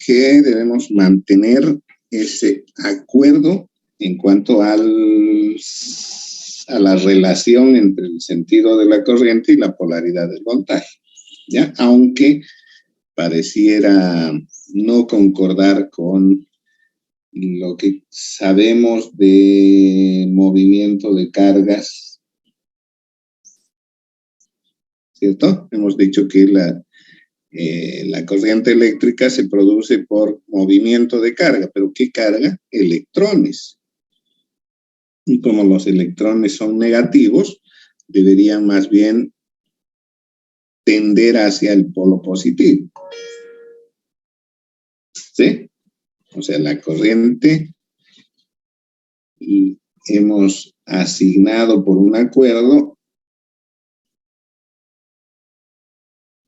que debemos mantener ese acuerdo en cuanto a la relación entre el sentido de la corriente y la polaridad del voltaje, ¿ya? Aunque pareciera no concordar con lo que sabemos de movimiento de cargas, ¿cierto? Hemos dicho que la corriente eléctrica se produce por movimiento de carga, pero ¿qué carga? Electrones. Y como los electrones son negativos, deberían más bien tender hacia el polo positivo. ¿Sí? O sea, la corriente y hemos asignado por un acuerdo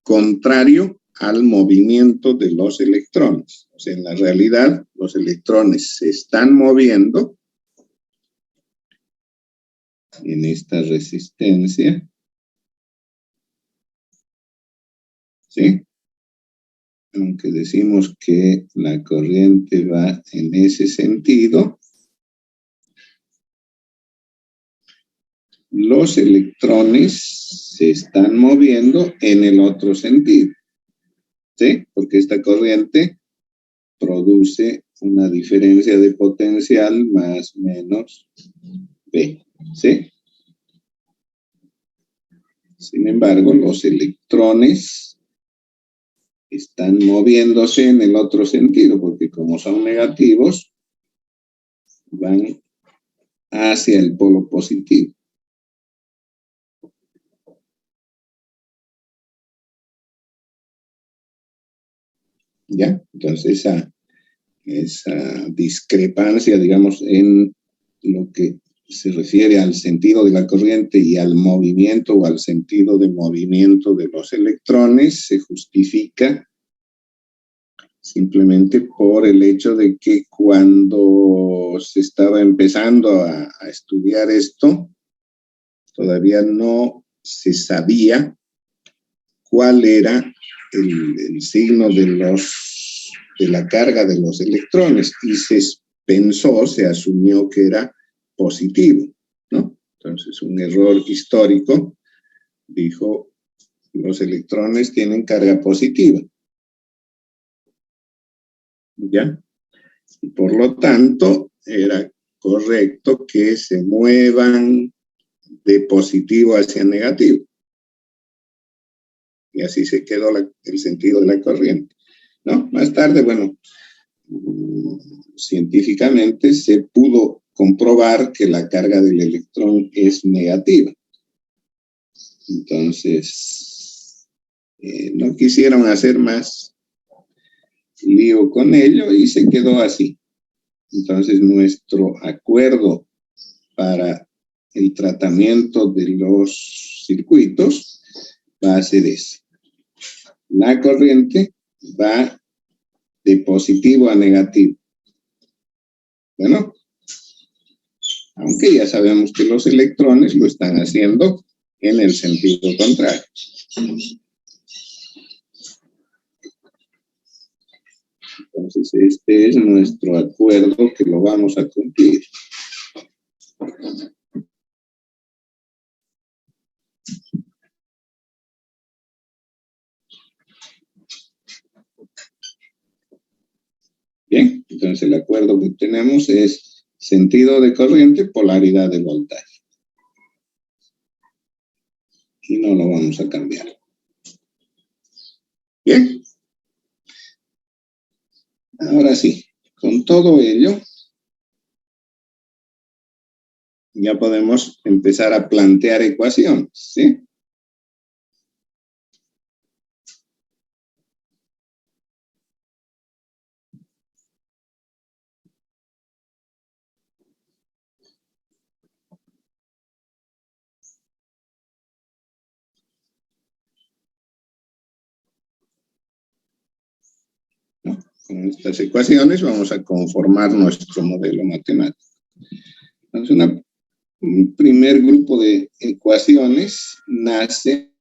contrario al movimiento de los electrones. O sea, en la realidad, los electrones se están moviendo en esta resistencia, ¿sí? Aunque decimos que la corriente va en ese sentido, los electrones se están moviendo en el otro sentido, ¿sí? Porque esta corriente produce una diferencia de potencial más menos B, ¿sí? Sin embargo, los electrones están moviéndose en el otro sentido, porque como son negativos, van hacia el polo positivo. ¿Ya? Entonces, esa discrepancia, digamos, en lo que se refiere al sentido de la corriente y al movimiento o al sentido de movimiento de los electrones se justifica simplemente por el hecho de que cuando se estaba empezando a estudiar esto, todavía no se sabía cuál era el signo de la carga de los electrones y se asumió que era positivo, ¿no? Entonces, un error histórico dijo, los electrones tienen carga positiva, ¿ya? Y por lo tanto, era correcto que se muevan de positivo hacia negativo. Y así se quedó el sentido de la corriente, ¿no? Más tarde, bueno, científicamente se pudo comprobar que la carga del electrón es negativa. Entonces, no quisieron hacer más lío con ello y se quedó así. Entonces, nuestro acuerdo para el tratamiento de los circuitos va a ser ese. La corriente va de positivo a negativo. Bueno, aunque ya sabemos que los electrones lo están haciendo en el sentido contrario. Entonces, este es nuestro acuerdo que lo vamos a cumplir. Bien, entonces el acuerdo que tenemos es sentido de corriente, polaridad de voltaje. Y no lo vamos a cambiar. Bien. Ahora sí, con todo ello, ya podemos empezar a plantear ecuaciones, ¿sí? ¿No? Con estas ecuaciones vamos a conformar nuestro modelo matemático. Entonces, un primer grupo de ecuaciones nace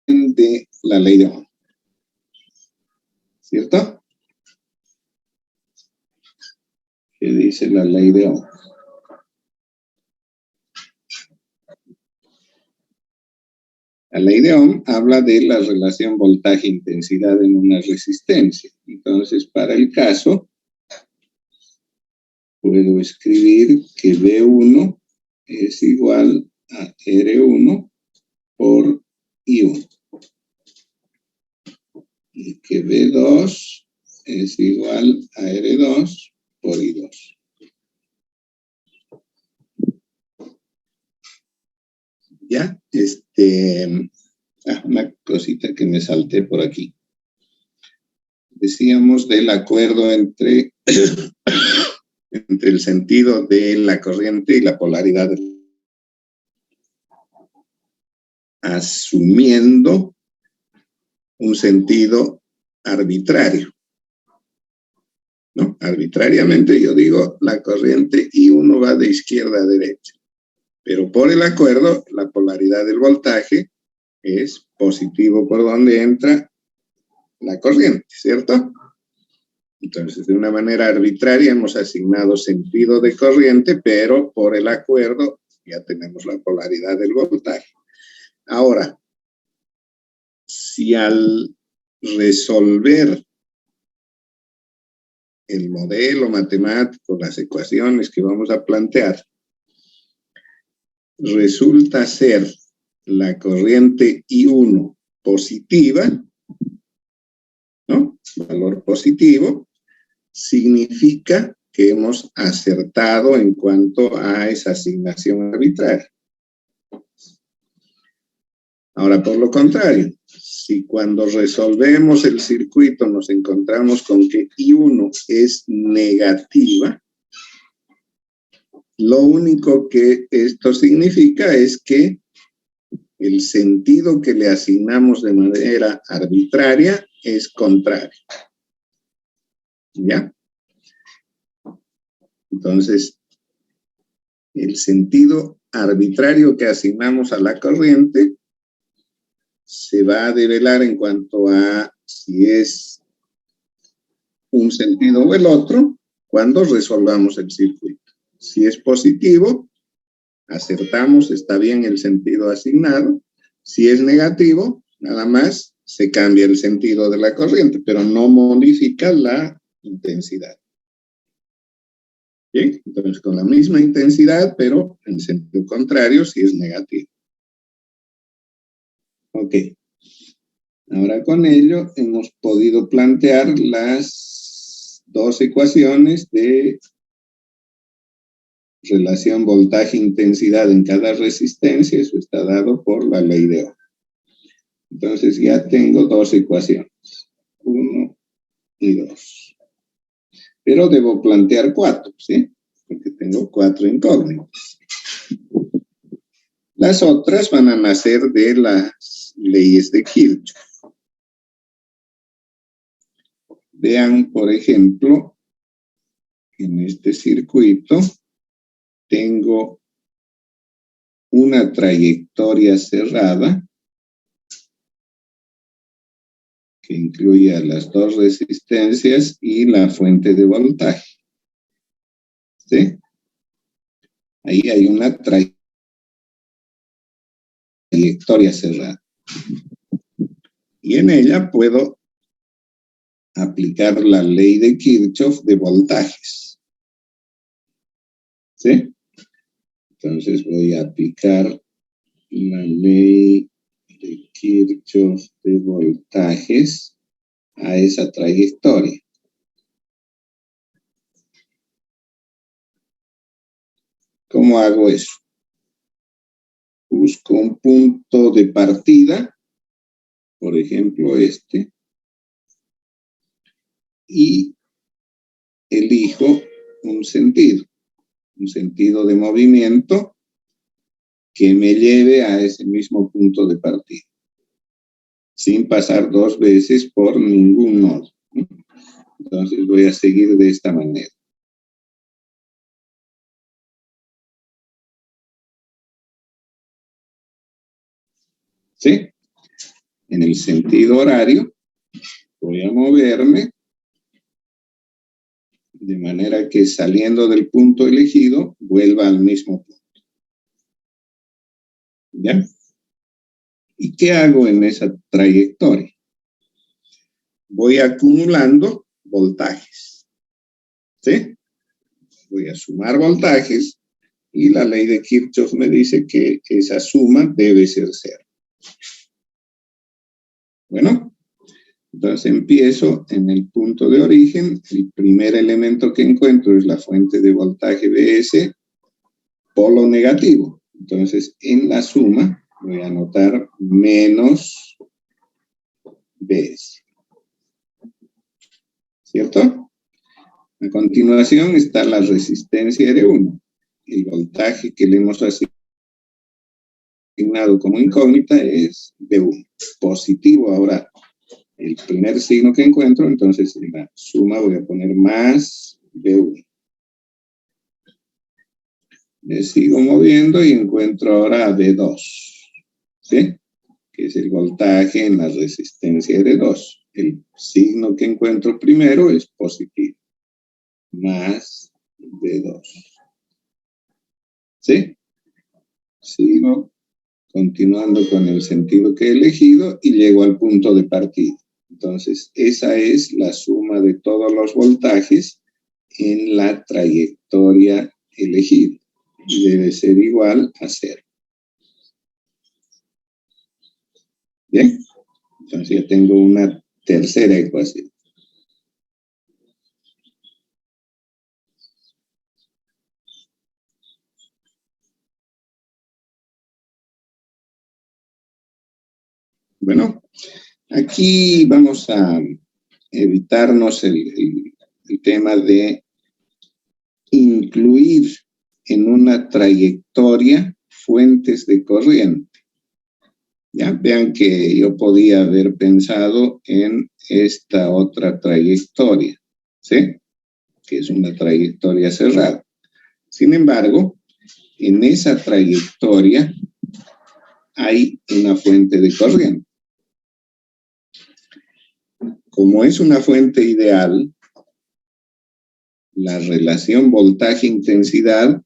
de la ley de Ohm. ¿Cierto? ¿Qué dice la ley de Ohm? La ley de Ohm habla de la relación voltaje-intensidad en una resistencia. Entonces, para el caso, puedo escribir que V1 es igual a R1 por I1. Y que V2 es igual a R2 por I2. ¿Ya? Una cosita que me salté por aquí. Decíamos del acuerdo entre, entre el sentido de la corriente y la polaridad. Asumiendo un sentido arbitrario. ¿No? Arbitrariamente yo digo la corriente I1 va de izquierda a derecha. Pero por el acuerdo, la polaridad del voltaje es positivo por donde entra la corriente, ¿cierto? Entonces, de una manera arbitraria hemos asignado sentido de corriente, pero por el acuerdo ya tenemos la polaridad del voltaje. Ahora, si al resolver el modelo matemático, las ecuaciones que vamos a plantear, resulta ser la corriente I1 positiva, ¿no? Valor positivo, significa que hemos acertado en cuanto a esa asignación arbitraria. Ahora, por lo contrario, si cuando resolvemos el circuito nos encontramos con que I1 es negativa, lo único que esto significa es que el sentido que le asignamos de manera arbitraria es contrario. ¿Ya? Entonces, el sentido arbitrario que asignamos a la corriente se va a develar en cuanto a si es un sentido o el otro cuando resolvamos el circuito. Si es positivo, acertamos, está bien el sentido asignado. Si es negativo, nada más se cambia el sentido de la corriente, pero no modifica la intensidad. Bien, entonces con la misma intensidad, pero en sentido contrario si es negativo. Ok. Ahora con ello hemos podido plantear las dos ecuaciones de relación voltaje-intensidad en cada resistencia. Eso está dado por la ley de Ohm. Entonces ya tengo dos ecuaciones, 1 y 2. Pero debo plantear 4, ¿sí? Porque tengo 4 incógnitas. Las otras van a nacer de las leyes de Kirchhoff. Vean, por ejemplo, en este circuito tengo una trayectoria cerrada que incluye a las dos resistencias y la fuente de voltaje. ¿Sí? Ahí hay una trayectoria cerrada. Y en ella puedo aplicar la ley de Kirchhoff de voltajes. ¿Sí? Entonces voy a aplicar la ley de Kirchhoff de voltajes a esa trayectoria. ¿Cómo hago eso? Busco un punto de partida, por ejemplo este, y elijo un sentido de movimiento que me lleve a ese mismo punto de partida, sin pasar dos veces por ningún nodo. Entonces voy a seguir de esta manera. ¿Sí? en el sentido horario, voy a moverme de manera que saliendo del punto elegido, vuelva al mismo punto. ¿Ya? ¿Y qué hago en esa trayectoria? Voy acumulando voltajes. ¿Sí? Voy a sumar voltajes y la ley de Kirchhoff me dice que esa suma debe ser cero. Bueno, entonces empiezo en el punto de origen. El primer elemento que encuentro es la fuente de voltaje Vs, polo negativo. Entonces, en la suma voy a anotar menos Vs. ¿Cierto? A continuación está la resistencia R1. El voltaje que le hemos asignado como incógnita es V1, positivo. Ahora, el primer signo que encuentro, entonces en la suma voy a poner más V1. Me sigo moviendo y encuentro ahora V2, ¿sí? Que es el voltaje en la resistencia R2. El signo que encuentro primero es positivo, más V2. ¿Sí? Sigo continuando con el sentido que he elegido y llego al punto de partida. Entonces, esa es la suma de todos los voltajes en la trayectoria elegida. Y debe ser igual a 0. Bien, entonces ya tengo una tercera ecuación. Bueno, aquí vamos a evitarnos el tema de incluir en una trayectoria fuentes de corriente. Ya vean que yo podía haber pensado en esta otra trayectoria, ¿sí? Que es una trayectoria cerrada. Sin embargo, en esa trayectoria hay una fuente de corriente. Como es una fuente ideal, la relación voltaje-intensidad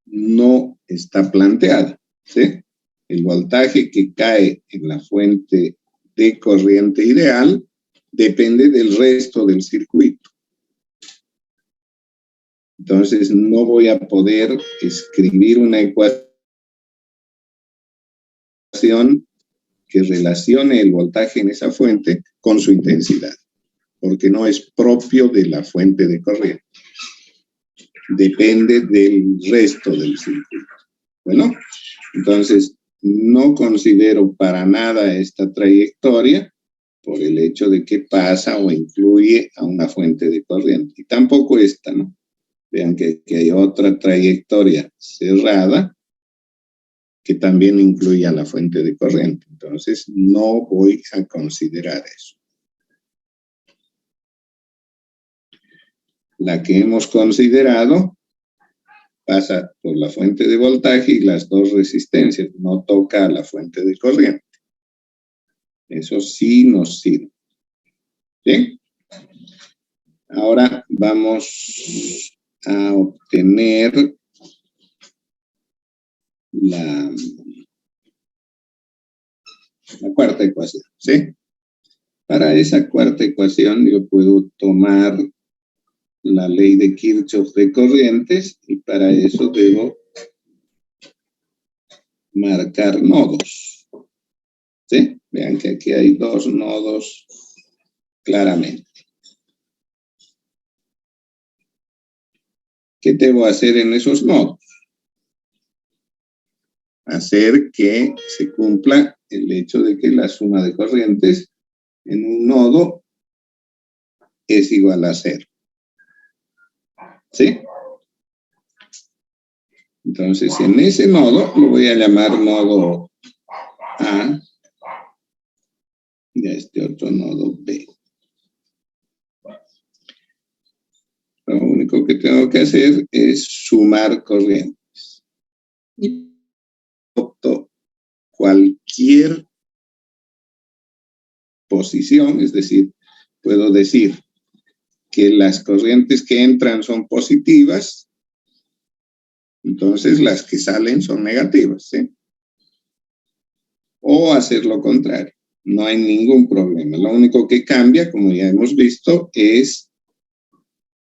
no está planteada, ¿sí? El voltaje que cae en la fuente de corriente ideal depende del resto del circuito. Entonces, no voy a poder escribir una ecuación que relacione el voltaje en esa fuente con su intensidad, porque no es propio de la fuente de corriente. Depende del resto del circuito. Bueno, entonces no considero para nada esta trayectoria por el hecho de que pasa o incluye a una fuente de corriente. Y tampoco esta, ¿no? Vean que hay otra trayectoria cerrada que también incluye a la fuente de corriente. Entonces no voy a considerar eso. La que hemos considerado pasa por la fuente de voltaje y las dos resistencias, no toca a la fuente de corriente. Eso sí nos sirve. ¿Bien? Ahora vamos a obtener la cuarta ecuación, ¿sí? Para esa cuarta ecuación yo puedo tomar la ley de Kirchhoff de corrientes y para eso debo marcar nodos, ¿sí? Vean que aquí hay dos nodos claramente. ¿Qué debo hacer en esos nodos? Hacer que se cumpla el hecho de que la suma de corrientes en un nodo es igual a 0. ¿Sí? Entonces, en ese nodo lo voy a llamar nodo A y a este otro nodo B. Lo único que tengo que hacer es sumar corrientes. Y opto cualquier posición, es decir, puedo decir que las corrientes que entran son positivas, entonces las que salen son negativas, ¿sí? O hacer lo contrario, no hay ningún problema. Lo único que cambia, como ya hemos visto, es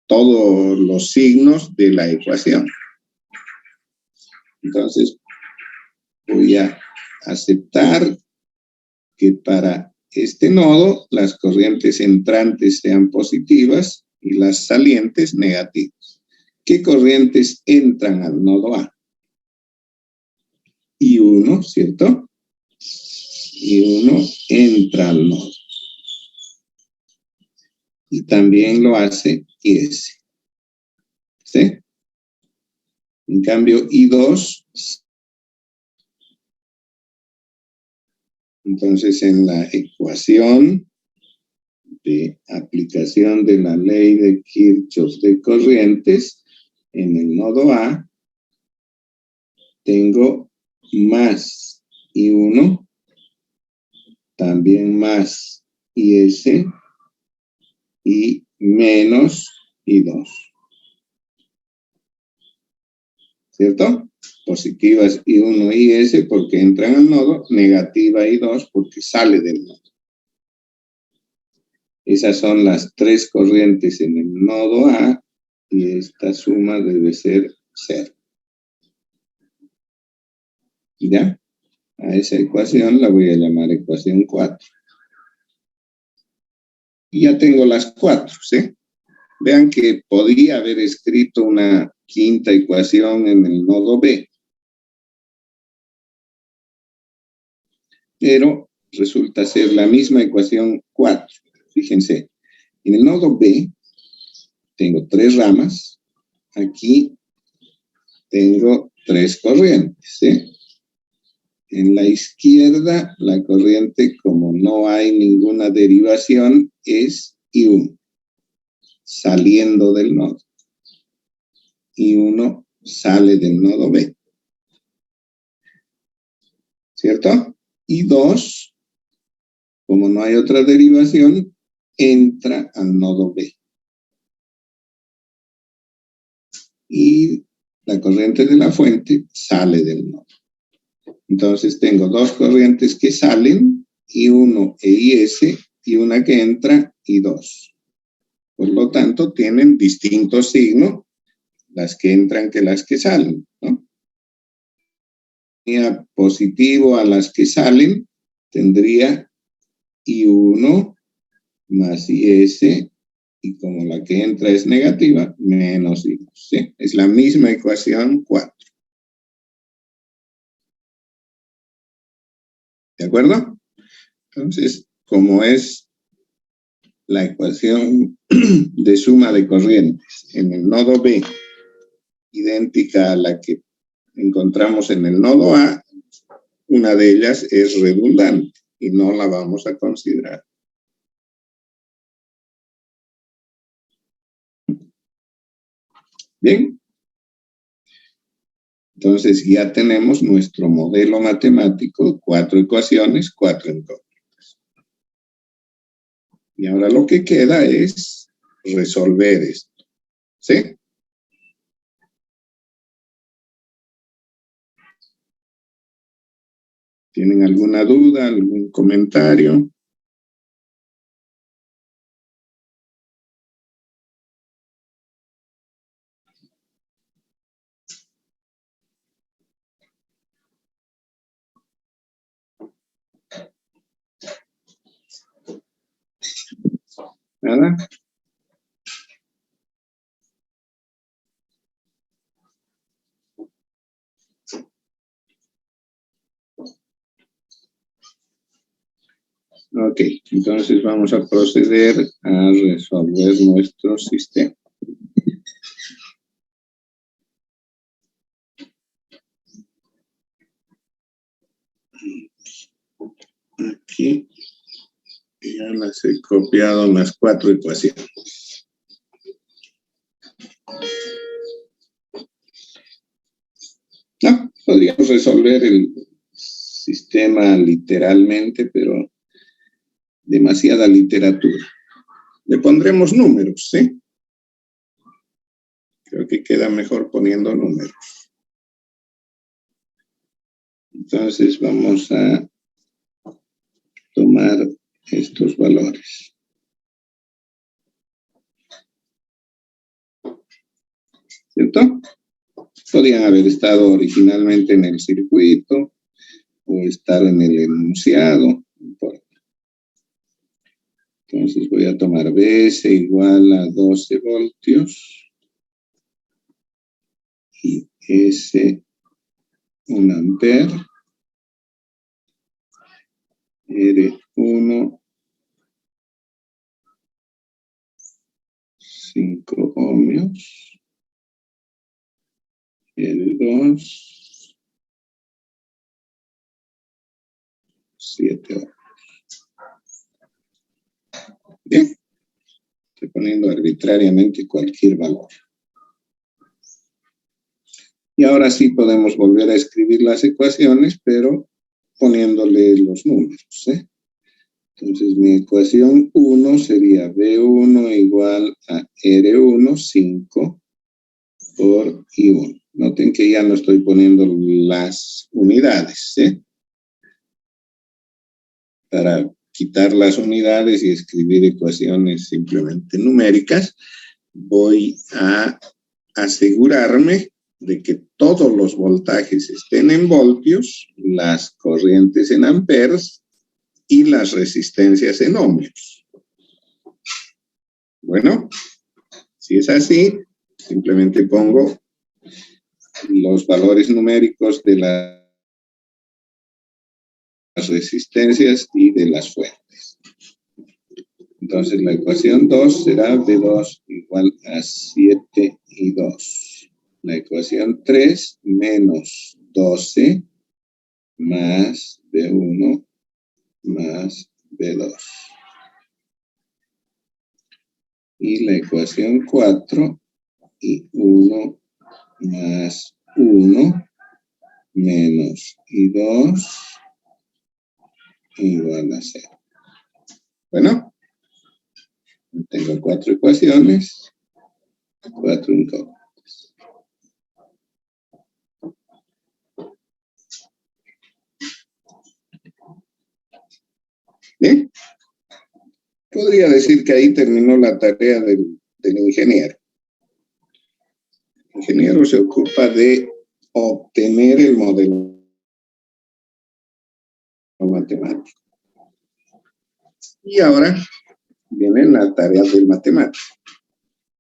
todos los signos de la ecuación. Entonces, voy a aceptar que para este nodo las corrientes entrantes sean positivas y las salientes negativas. ¿Qué corrientes entran al nodo A? I1, ¿cierto? I1 entra al nodo. Y también lo hace IS. ¿Sí? En cambio, I2, entonces en la ecuación de aplicación de la ley de Kirchhoff de corrientes, en el nodo A, tengo más I1, también más IS y menos I2. ¿Cierto? Positivas I1 y IS porque entran al nodo, negativa I2 porque sale del nodo. Esas son las tres corrientes en el nodo A y esta suma debe ser 0. ¿Ya? A esa ecuación la voy a llamar ecuación 4. Y ya tengo las 4, ¿sí? Vean que podría haber escrito una quinta ecuación en el nodo B. Pero resulta ser la misma ecuación 4. Fíjense, en el nodo B tengo 3 ramas. Aquí tengo 3 corrientes, ¿sí? En la izquierda, la corriente, como no hay ninguna derivación, es I1, saliendo del nodo. I1 sale del nodo B. ¿Cierto? I2, como no hay otra derivación, entra al nodo B. Y la corriente de la fuente sale del nodo. Entonces tengo 2 corrientes que salen, I1 e IS, y una que entra, I2. Por lo tanto, tienen distintos signos, las que entran que las que salen, ¿no? Positivo a las que salen, tendría I1 más IS, y como la que entra es negativa, menos I2, ¿sí? Es la misma ecuación 4. ¿De acuerdo? Entonces, como es la ecuación de suma de corrientes en el nodo B, idéntica a la que encontramos en el nodo A, una de ellas es redundante y no la vamos a considerar. Bien. Entonces ya tenemos nuestro modelo matemático, 4 ecuaciones, 4 incógnitas. Y ahora lo que queda es resolver esto. ¿Sí? ¿Tienen alguna duda, algún comentario? ¿Nada? Ok, entonces vamos a proceder a resolver nuestro sistema. Aquí ya las he copiado las 4 ecuaciones. No, podríamos resolver el sistema literalmente, pero demasiada literatura. Le pondremos números, ¿sí? Creo que queda mejor poniendo números. Entonces vamos a tomar estos valores. ¿Cierto? Podrían haber estado originalmente en el circuito o estar en el enunciado, no importa. Entonces voy a tomar Vs igual a 12 voltios y S 1 amper, R1 5 ohmios, R2 7 ohmios. Bien, estoy poniendo arbitrariamente cualquier valor. Y ahora sí podemos volver a escribir las ecuaciones, pero poniéndole los números, ¿eh? Entonces mi ecuación 1 sería V1 igual a R1, 5 por I1. Noten que ya no estoy poniendo las unidades, ¿eh? Para quitar las unidades y escribir ecuaciones simplemente numéricas, voy a asegurarme de que todos los voltajes estén en voltios, las corrientes en amperes y las resistencias en ohmios. Bueno, si es así, simplemente pongo los valores numéricos de las resistencias y de las fuentes. Entonces la ecuación 2 será V2 igual a 7 y 2. La ecuación 3 menos 12 más V1 más V2. Y la ecuación 4 y 1 más 1 menos I2 igual a 0. Bueno, tengo 4 ecuaciones, 4 incógnitas. ¿Bien? Podría decir que ahí terminó la tarea del ingeniero. El ingeniero se ocupa de obtener el modelo matemático. Y ahora viene la tarea del matemático.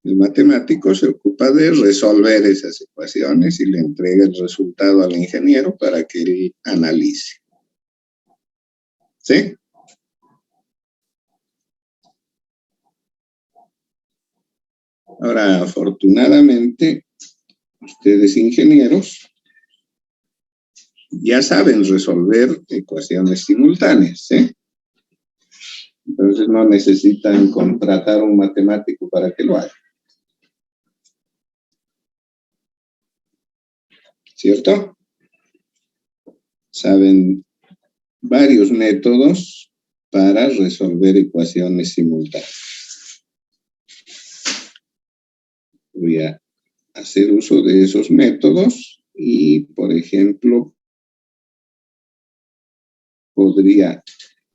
El matemático se ocupa de resolver esas ecuaciones y le entrega el resultado al ingeniero para que él analice. ¿Sí? Ahora, afortunadamente, ustedes ingenieros ya saben resolver ecuaciones simultáneas, ¿sí? Entonces no necesitan contratar a un matemático para que lo haga. ¿Cierto? Saben varios métodos para resolver ecuaciones simultáneas. Voy a hacer uso de esos métodos y, por ejemplo, podría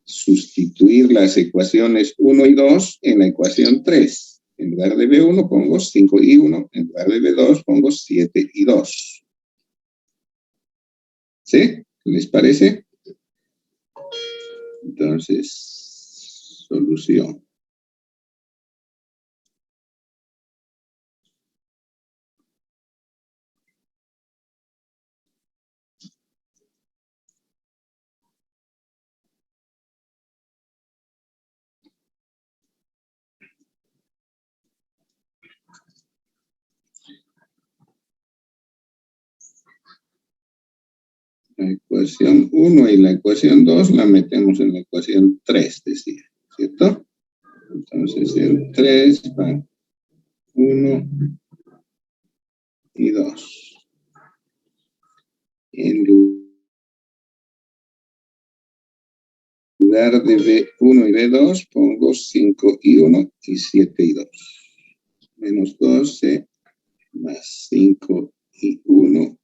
sustituir las ecuaciones 1 y 2 en la ecuación 3. En lugar de B1 pongo 5 y 1, en lugar de B2 pongo 7 y 2. ¿Sí? ¿Les parece? Entonces, solución. La ecuación 1 y la ecuación 2 la metemos en la ecuación 3, decía, ¿cierto? Entonces, el 3 va 1 y 2. En lugar de B1 y B2 pongo 5 y 1 y 7 y 2. Menos 12 más 5 y 1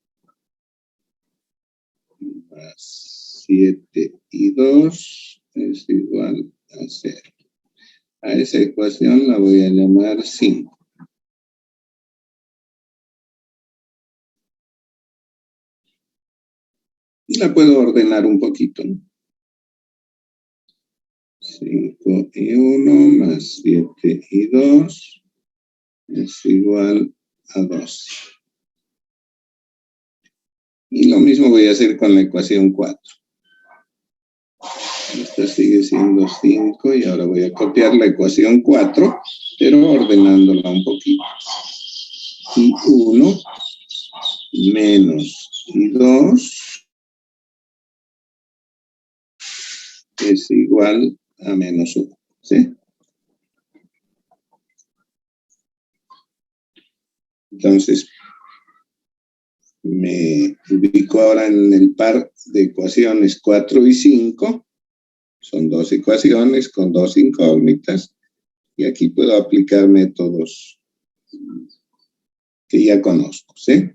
más 7 y 2 es igual a 0. A esa ecuación la voy a llamar 5. Y la puedo ordenar un poquito, ¿no? 5 y 1 más 7 y 2 es igual a 12. Y lo mismo voy a hacer con la ecuación 4. Esta sigue siendo 5 y ahora voy a copiar la ecuación 4, pero ordenándola un poquito. Y 1 menos y 2 es igual a menos 1, ¿sí? Entonces, me ubico ahora en el par de ecuaciones 4 y 5. Son dos ecuaciones con dos incógnitas. Y aquí puedo aplicar métodos que ya conozco, ¿sí?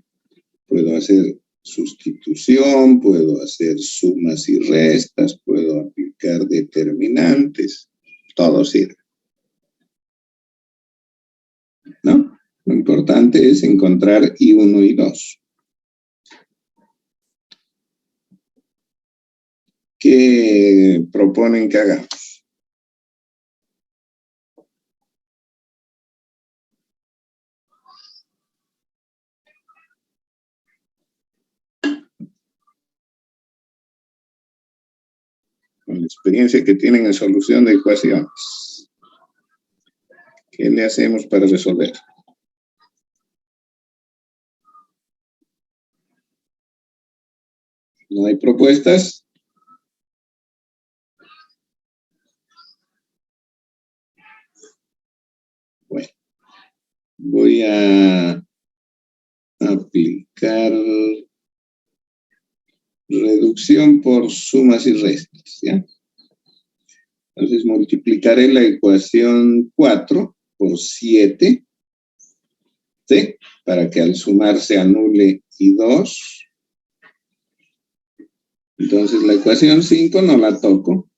Puedo hacer sustitución, puedo hacer sumas y restas, puedo aplicar determinantes. Todo sirve, ¿no? Lo importante es encontrar I1 y 2. ¿Qué proponen que hagamos? Con la experiencia que tienen en solución de ecuaciones, ¿qué le hacemos para resolver? ¿No hay propuestas? Bueno, voy a aplicar reducción por sumas y restas, ¿ya? Entonces multiplicaré la ecuación 4 por 7, ¿sí? Para que al sumar se anule y 2. Entonces la ecuación 5 no la toco.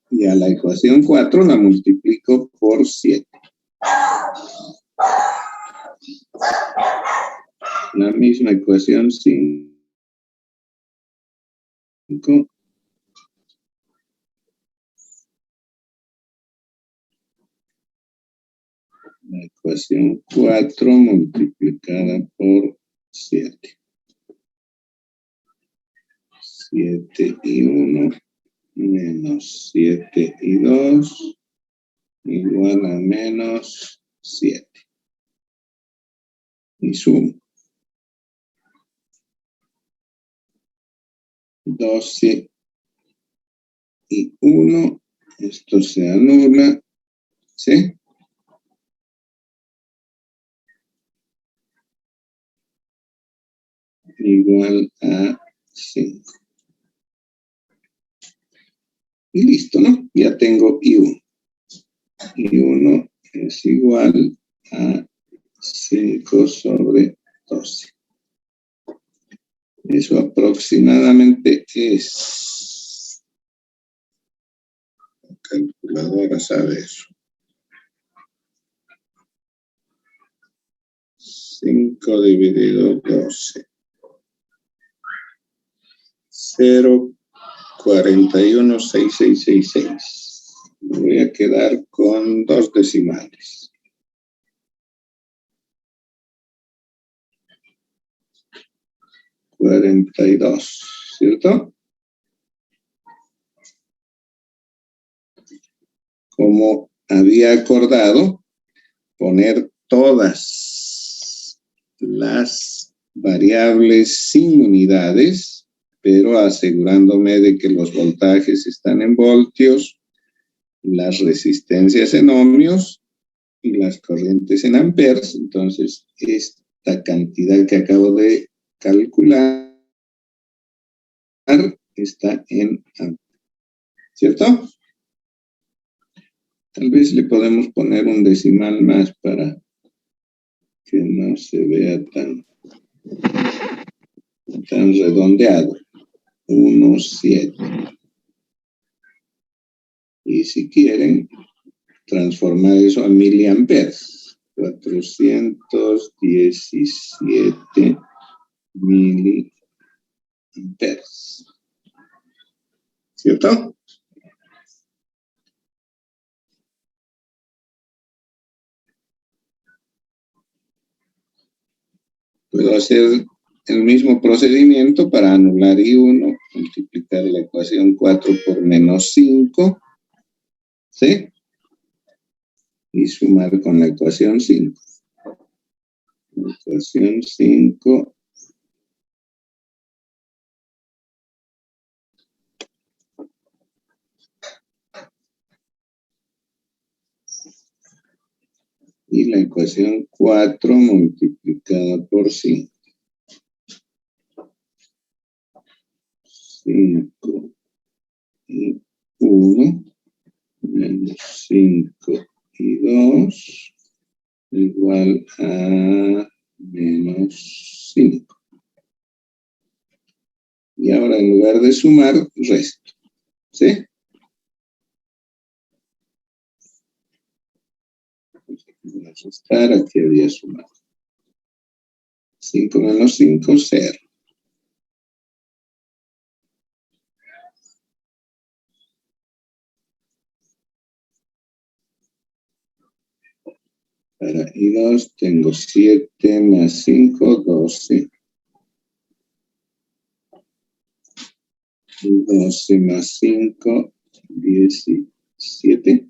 Y a la ecuación 4 la multiplico por 7. La misma ecuación 5. La ecuación 4 multiplicada por 7. 7 y 1 menos 7 y 2 igual a menos 7. Y sumo. 12 y 1. Esto se anula. ¿Sí? Igual a 5. Y listo, ¿no? Ya tengo I1. I1 es igual a 5 sobre 12. Eso aproximadamente es... La calculadora sabe eso. 5 dividido 12. 0,416666. Me voy a quedar con 2 decimales. 42, ¿cierto? Como había acordado, poner todas las variables sin unidades, pero asegurándome de que los voltajes están en voltios, las resistencias en ohmios y las corrientes en amperes. Entonces, esta cantidad que acabo de calcular está en amplio, ¿cierto? Tal vez le podemos poner un decimal más para que no se vea tan redondeado. 1,7. Y si quieren, transformar eso a miliamperes. 417 miliamperes. ¿Cierto? Puedo hacer el mismo procedimiento para anular I1, multiplicar la ecuación 4 por menos 5, ¿sí? Y sumar con la ecuación 5. La ecuación 5 y la ecuación 4 multiplicada por 5. 5 y 1 menos 5 y 2 igual a menos 5. Y ahora en lugar de sumar, resto. ¿Sí? Voy a restar, aquí había sumado. 5 menos 5, 0. Para I2 tengo 7 más 5, 12. 12 más 5, 17.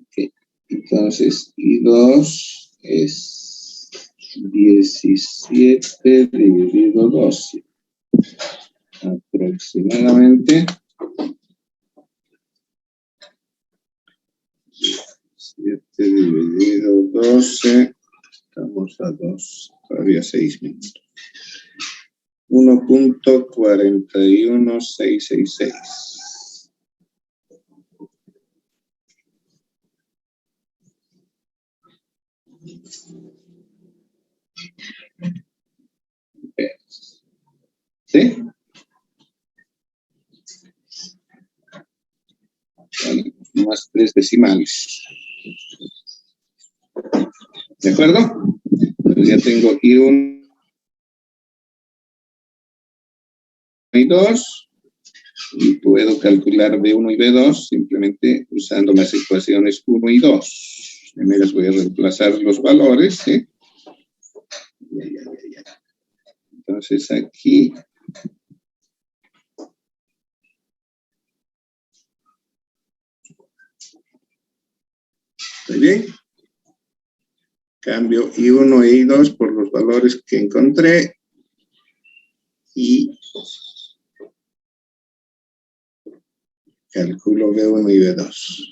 Okay. Entonces, I2 es 17 dividido 12. Aproximadamente 7 dividido 12. Estamos a 2, todavía 6 minutos. 1.41666. ¿Sí? Vale, más 3 decimales. ¿De acuerdo? Entonces ya tengo I1 y 2. Y puedo calcular B1 y B2 simplemente usando las ecuaciones 1 y 2. Me las voy a reemplazar los valores, ¿sí? Entonces aquí ¿está bien? Cambio I1 e I2 por los valores que encontré y calculo B1 y B2.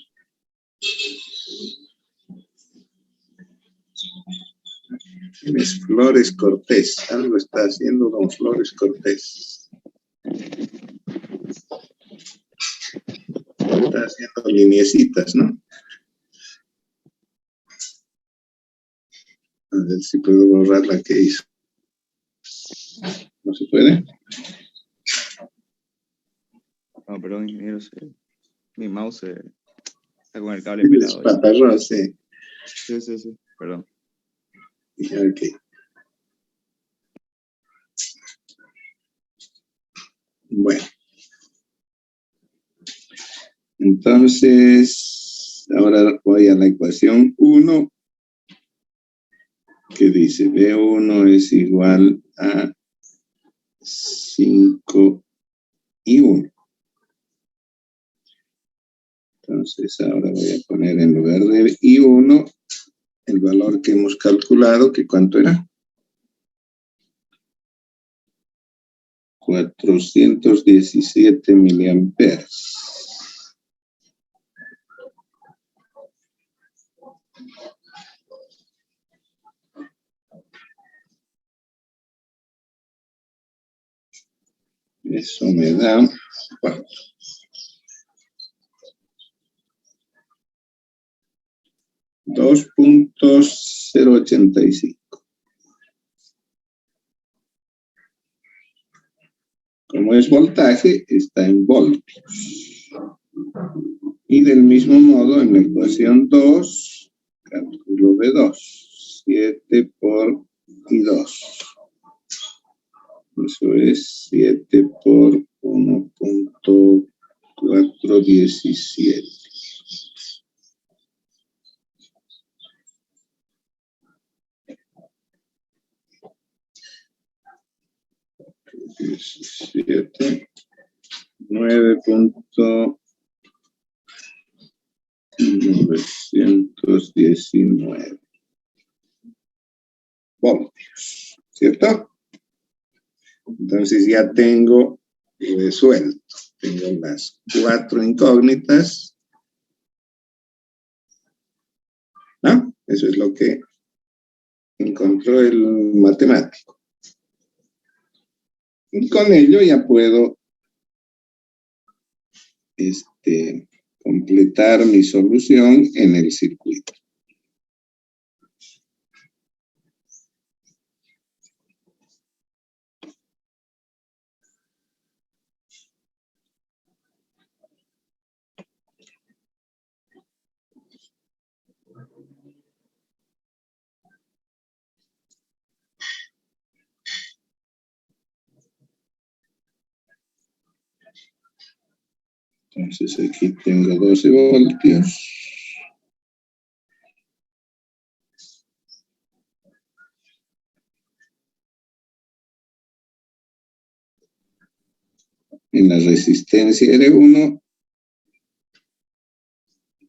Tienes Flores Cortés. Algo está haciendo don Flores Cortés. Está haciendo lineecitas, ¿no? A ver si puedo borrar la que hizo. ¿No se puede? No, perdón, ingeniero. Mi mouse está con el cable pelado. Patarrón, sí. Sí, perdón. Ok. Bueno. Entonces, ahora voy a la ecuación 1, que dice B1 es igual a 5 y 1. Entonces, ahora voy a poner en lugar de I1 el valor que hemos calculado, que ¿cuánto era? 417 miliamperes. Eso me da 4. $2.085. Como es voltaje, está en voltios. Y del mismo modo, en la ecuación 2, cálculo B2, 7 por I2. Eso es 7 por 1.417. $17, 9.919 voltios, ¿cierto? Entonces ya tengo resuelto. Tengo las 4 incógnitas. ¿No? Eso es lo que encontró el matemático. Y con ello ya puedo completar mi solución en el circuito. Entonces aquí tengo 12 voltios. En la resistencia R1,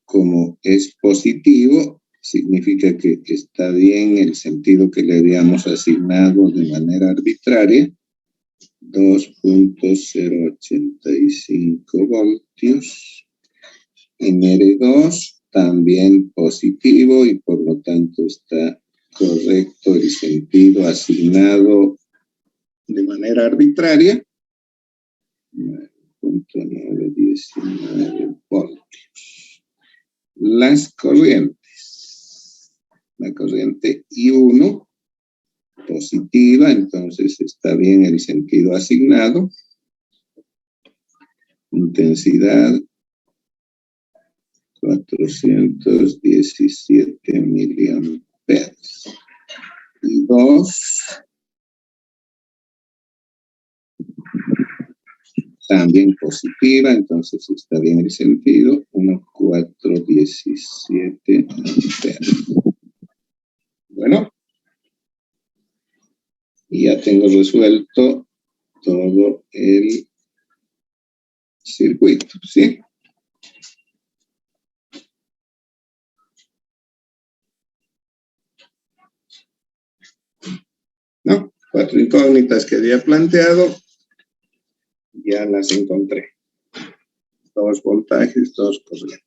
como es positivo, significa que está bien el sentido que le habíamos asignado de manera arbitraria. 2.085 voltios. En R2 también positivo y por lo tanto está correcto el sentido asignado de manera arbitraria. 9.919 voltios. Las corrientes. La corriente I1 positiva, entonces está bien el sentido asignado. Intensidad 417 miliamperes. Y 2 también positiva, entonces está bien el sentido. 1.417 amperes. Bueno. Y ya tengo resuelto todo el circuito, ¿sí? No, 4 incógnitas que había planteado, ya las encontré. 2 voltajes, 2 corrientes.